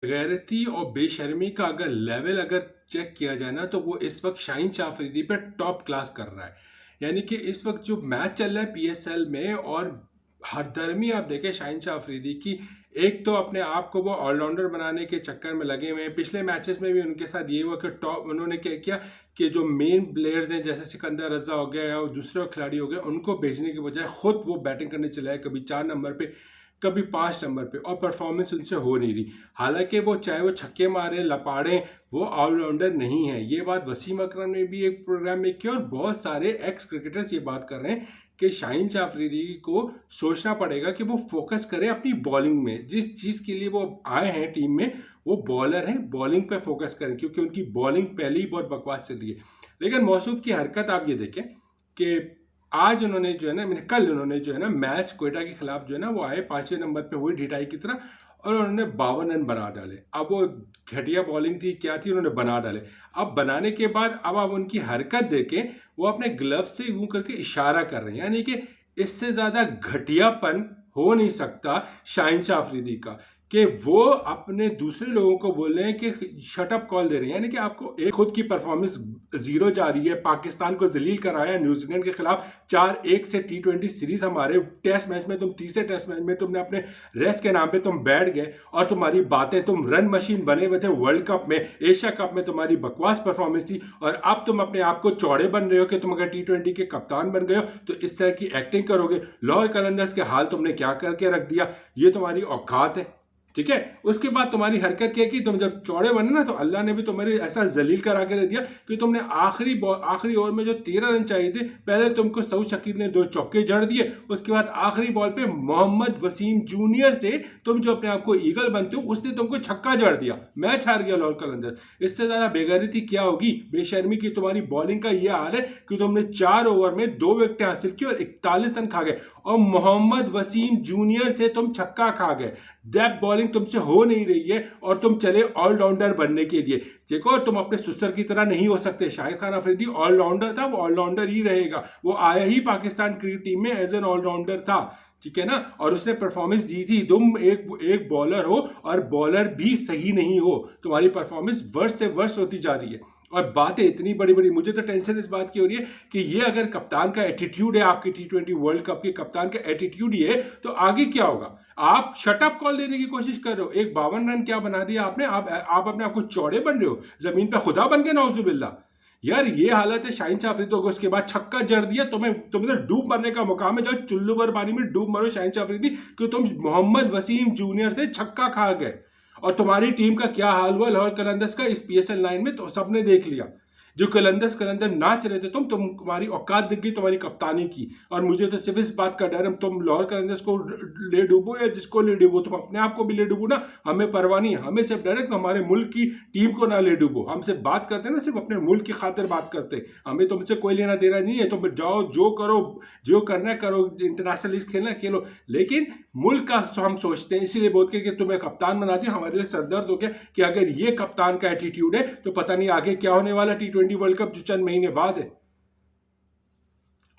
बेगैरती और बेशर्मी का अगर लेवल अगर चेक किया जाए ना, तो वो इस वक्त शाहीन शाह अफरीदी पे टॉप क्लास कर रहा है। यानी कि इस वक्त जो मैच चल रहा है पीएसएल में, और हरदर्मी आप देखें शाहीन शाह अफरीदी की। एक तो अपने आप को वो ऑलराउंडर बनाने के चक्कर में लगे हुए हैं। पिछले मैचेस में भी उनके साथ ये हुआ कि टॉप उन्होंने क्या किया कि जो मेन प्लेयर्स हैं जैसे सिकंदर रजा हो गया और दूसरे खिलाड़ी हो गए, उनको भेजने के बजाय खुद वो बैटिंग करने चले आए, कभी 4 नंबर पे कभी 5 नंबर पे, और परफॉर्मेंस उनसे हो नहीं रही। हालांकि वो चाहे वो छक्के मारे लपाड़े, वो ऑलराउंडर नहीं है। ये बात वसीम अकरम ने भी एक प्रोग्राम में की, और बहुत सारे एक्स क्रिकेटर्स ये बात कर रहे हैं कि शाहीन शाह अफरीदी को सोचना पड़ेगा कि वो फोकस करें अपनी बॉलिंग में। जिस चीज़ के लिए वो आए हैं टीम में, वो बॉलर हैं, बॉलिंग पे फोकस करें, क्योंकि उनकी बॉलिंग पहले ही बहुत बकवास चल रही है। लेकिन मौसूफ की हरकत आप ये देखें कि आज उन्होंने जो है ना, मैंने कल उन्होंने जो है ना मैच कोयटा के खिलाफ जो है ना, वो आए 5वें नंबर पे हुई ढिठाई की तरह, और उन्होंने 52 रन बना डाले। अब वो घटिया बॉलिंग थी क्या थी, उन्होंने बना डाले। अब बनाने के बाद अब आप उनकी हरकत देखें, वो अपने ग्लव्स से यूं करके इशारा कर रहे हैं, यानी कि इससे ज्यादा घटियापन हो नहीं सकता शाहीन शाह अफरीदी का, कि वो अपने दूसरे लोगों को बोल रहे हैं कि शट अप कॉल दे रहे हैं। यानी कि आपको एक खुद की परफॉर्मेंस जीरो जा रही है। पाकिस्तान को जलील कराया न्यूजीलैंड के खिलाफ 4-1 से T20 सीरीज। हमारे टेस्ट मैच में तुम तीसरे टेस्ट मैच में तुमने अपने रेस्ट के नाम पे तुम बैठ गए, और तुम्हारी बातें, तुम रन मशीन बने हुए थे। वर्ल्ड कप में, एशिया कप में तुम्हारी बकवास परफॉर्मेंस थी, और अब तुम अपने आप को चौड़े बन रहे हो कि तुम अगर T20 के कप्तान बन गए हो तो इस तरह की एक्टिंग करोगे। लाहौर कलंदर्स के हाल तुमने क्या करके रख दिया, ये तुम्हारी औकात है? ठीक है। उसके बाद तुम्हारी हरकत क्या की, तुम जब चौड़े बने ना, तो अल्लाह ने भी तुम्हारे ऐसा जलील करा के दे दिया कि तुमने आखिरी ओवर में जो 13 रन चाहिए थे, पहले तुमको सऊद शकील ने 2 चौके जड़ दिए। उसके बाद आखिरी बॉल पे मोहम्मद वसीम जूनियर से तुम जो अपने आप को ईगल बनते हो, उसने तुमको छक्का जड़ दिया, मैच हार गया लाहौर कलंदर। इससे ज्यादा बेगैरती क्या होगी, बेशर्मी की। तुम्हारी बॉलिंग का यह हाल है कि तुमने 4 ओवर में 2 विकेटें हासिल की और 41 रन खा गए, और मोहम्मद वसीम जूनियर से तुम छक्का खा गए। डेप्थ बॉलिंग तुमसे हो नहीं रही है, और तुम चले ऑलराउंडर बनने के लिए। देखो, तुम अपने सुसर की तरह नहीं हो सकते। शाहिद खान अफरीदी ऑलराउंडर था, वो ऑलराउंडर ही रहेगा। वो आया ही पाकिस्तान क्रिकेट टीम में एज एन ऑलराउंडर था, ठीक है ना। और उसने परफॉर्मेंस दी थी। तुम एक बॉलर हो, और बॉलर भी सही नहीं हो, तुम्हारी परफॉर्मेंस वर्ष से वर्ष होती जा रही है। और बातें इतनी बड़ी बड़ी, मुझे तो टेंशन इस बात की हो रही है कि ये अगर कप्तान का एटीट्यूड है, आपकी T20 वर्ल्ड कप के कप्तान का एटीट्यूड ही है, तो आगे क्या होगा। आप शटअप कॉल देने की कोशिश कर रहे हो। एक 52 रन क्या बना दिया आपने। आप अपने आप को चौड़े बन रहे हो, जमीन पे खुदा बन के, नाउजुबिल्ला। यार ये हालत है शाहीन शाह अफरीदी को। उसके बाद छक्का जड़ दिया, तुम्हें तो डूब मरने का मौका है। जाओ चुल्लू भर पानी में डूब मरो शाहीन शाह अफरीदी, कि तुम मोहम्मद वसीम जूनियर से छक्का खा गए। और तुम्हारी टीम का क्या हाल हुआ लाहौर कलंदर्स का इस PSL 9 में, तो सबने देख लिया। जो कलंदर नाच रहे थे, तुम्हारी औकात दिख गई तुम्हारी कप्तानी की। और मुझे तो सिर्फ इस बात का डर है, तुम लाहौर कलंदर्स को ले डूबो या जिसको ले डूबो, तुम अपने आप को भी ले डूबो ना, हमें परवाह नहीं है। हमें सिर्फ डर है कि हमारे मुल्क की टीम को ना ले डूबो। हम सिर्फ बात करते हैं ना, सिर्फ अपने मुल्क की खातिर बात करते हैं। हमें तुमसे कोई लेना देना नहीं है। तुम जाओ, जो करो, जो करना करो, इंटरनेशनल लीग खेलना खेलो, लेकिन मुल्क का हम सोचते हैं। इसीलिए बोल के कि तुम्हें कप्तान बना दिया, हमारे लिए सरदर्द हो गया कि अगर ये कप्तान का एटीट्यूड है तो पता नहीं आगे क्या होने वाला T20 वर्ल्ड कप जो चंद महीने बाद है।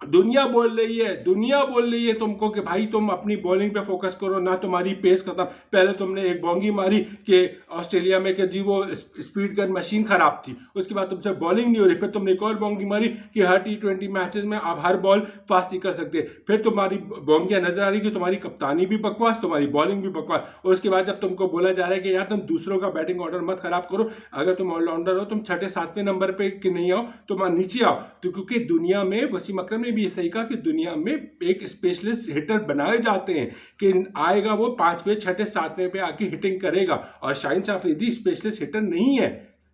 दुनिया बोल रही है तुमको कि भाई तुम अपनी बॉलिंग पे फोकस करो ना, तुम्हारी पेस खत्म। पहले तुमने एक बोंगी मारी कि ऑस्ट्रेलिया में कि जी वो स्पीड गन मशीन खराब थी, उसके बाद तुमसे बॉलिंग नहीं हो रही। फिर तुमने एक और बोंगी मारी कि हर T20 मैचेस में आप हर बॉल फास्ट नहीं कर सकते। फिर तुम्हारी बोंगियां नजर आ रही कि तुम्हारी कप्तानी भी बकवास, तुम्हारी बॉलिंग भी बकवास। और उसके बाद जब तुमको बोला जा रहा है कि यार तुम दूसरों का बैटिंग ऑर्डर मत खराब करो, अगर तुम ऑलराउंडर हो, तुम 6-7वें नंबर पे कि नहीं आओ, तुम नीचे आओ। तो क्योंकि दुनिया में, वसीम अकरम भी सही कहा कि दुनिया में एक स्पेशलिस्ट हिटर बनाए जाते हैं कि आएगा वो 5वें 6वें 7वें पे आके हिटिंग करेगा। और शाहीन शाह अफरीदी स्पेशलिस्ट हिटर नहीं है,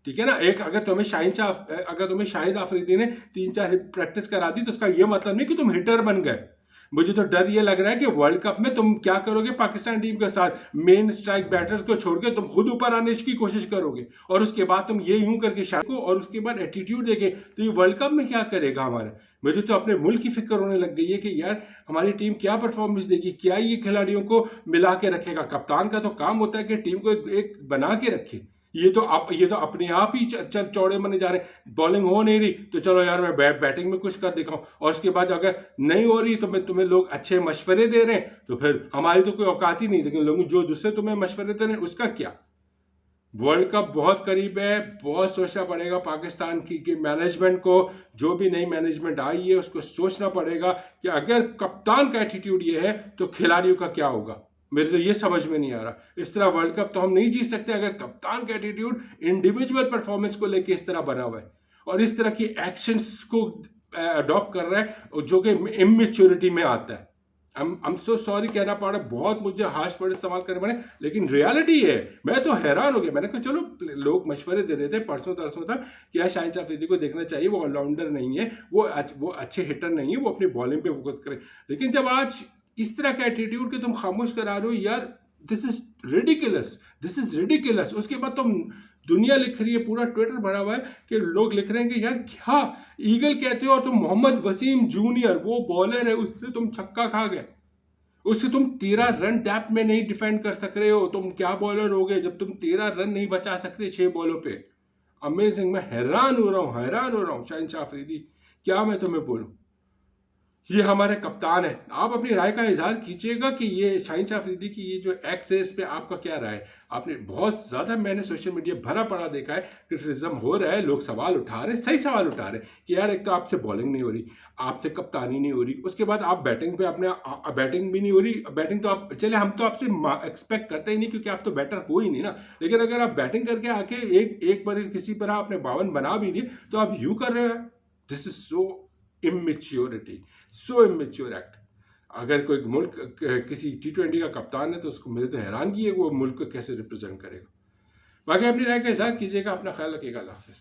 ठीक है ना। एक अगर तुम्हें शाहिद अफरीदी ने 3-4 प्रैक्टिस करा दी, तो उसका यह मतलब नहीं कि तुम हिटर बन गए। मुझे तो डर ये लग रहा है कि वर्ल्ड कप में तुम क्या करोगे पाकिस्तान टीम के साथ, मेन स्ट्राइक बैटर्स को छोड़ के तुम खुद ऊपर आने की कोशिश करोगे, और उसके बाद तुम ये यूं करके शायद को, और उसके बाद एटीट्यूड देके, तो ये वर्ल्ड कप में क्या करेगा हमारा। मुझे तो अपने मुल्क की फिक्र होने लग गई है कि यार हमारी टीम क्या परफॉर्मेंस देगी, क्या ये खिलाड़ियों को मिला के रखेगा। कप्तान का तो काम होता है कि टीम को एक बना के रखे। ये तो अपने आप ही चौड़े बने जा रहे हैं। बॉलिंग हो नहीं रही तो चलो यार मैं बैटिंग में कुछ कर दिखाऊं, और उसके बाद अगर नहीं हो रही तो तुम्हें लोग अच्छे मशवरे दे रहे हैं, तो फिर हमारी तो कोई औकात ही नहीं। लेकिन लोग जो दूसरे तुम्हें मशवरे दे रहे हैं उसका क्या। वर्ल्ड कप बहुत करीब है, बहुत सोचना पड़ेगा पाकिस्तान की मैनेजमेंट को। जो भी नई मैनेजमेंट आई है उसको सोचना पड़ेगा कि अगर कप्तान का एटीट्यूड ये है तो खिलाड़ियों का क्या होगा। मेरे तो ये समझ में नहीं आ रहा। इस तरह वर्ल्ड कप तो हम नहीं जीत सकते अगर कप्तान का एटीट्यूड इंडिविजुअल परफॉर्मेंस को लेके इस तरह बना हुआ है और इस तरह की एक्शंस को अडॉप्ट कर रहा है जो कि इमेच्योरिटी में आता है। I'm so sorry कहना पड़ रहा है, बहुत मुझे हार्श वर्ड इस्तेमाल करने पड़े, लेकिन रियलिटी है। मैं तो हैरान हो गया। मैंने कहा चलो लोग मशवरे दे रहे थे परसों तरसों तक कि यार शाहिद अफरीदी को देखना चाहिए, वो ऑलराउंडर नहीं है, वो अच्छे हिटर नहीं है, वो अपनी बॉलिंग पे फोकस करे। लेकिन जब आज इस तरह का एटीट्यूड के तुम खामोश करा रहे हो यार, this is ridiculous, this is ridiculous. उसके बाद तुम दुनिया लिख रही है, पूरा ट्विटर भरा हुआ है कि लोग लिख रहे हैं कि यार क्या ईगल कहते हो और तुम मोहम्मद वसीम जूनियर वो बॉलर है उससे तुम छक्का खा गए, उससे तुम 13 रन टैप में नहीं डिफेंड कर सक रहे हो, तुम क्या बॉलर हो गए जब तुम 13 रन नहीं बचा सकते 6 बॉलों पे। अमेजिंग। मैं हैरान हो रहा हूँ शाहिद अफरीदी, क्या मैं तुम्हें बोलूं। ये हमारे कप्तान है। आप अपनी राय का इजहार कीजिएगा कि ये शाहिद अफरीदी की ये जो एक्ट है इस पे आपका क्या राय है। आपने बहुत ज़्यादा, मैंने सोशल मीडिया भरा पड़ा देखा है, क्रिटिसिज्म हो रहा है, लोग सवाल उठा रहे हैं, सही सवाल उठा रहे हैं कि यार एक तो आपसे बॉलिंग नहीं हो रही, आपसे कप्तानी नहीं हो रही, उसके बाद आप बैटिंग पे अपने बैटिंग भी नहीं हो रही। बैटिंग तो आप चले, हम तो आपसे एक्सपेक्ट करते ही नहीं क्योंकि आप तो बैटर हो ही नहीं ना। लेकिन अगर आप बैटिंग करके आके एक बार किसी तरह आपने 52 बना भी दिए तो आप यूँ कर रहे हो। This is so immaturity, so immature act. अगर कोई मुल्क किसी T20 का कप्तान है तो उसको मुझे तो हैरानगी है वो मुल्क को कैसे रिप्रेजेंट करेगा। बाकी अपनी राय का इज़हार कीजिएगा। अपना ख्याल रखिएगा। अल्लाह हाफ़िज़।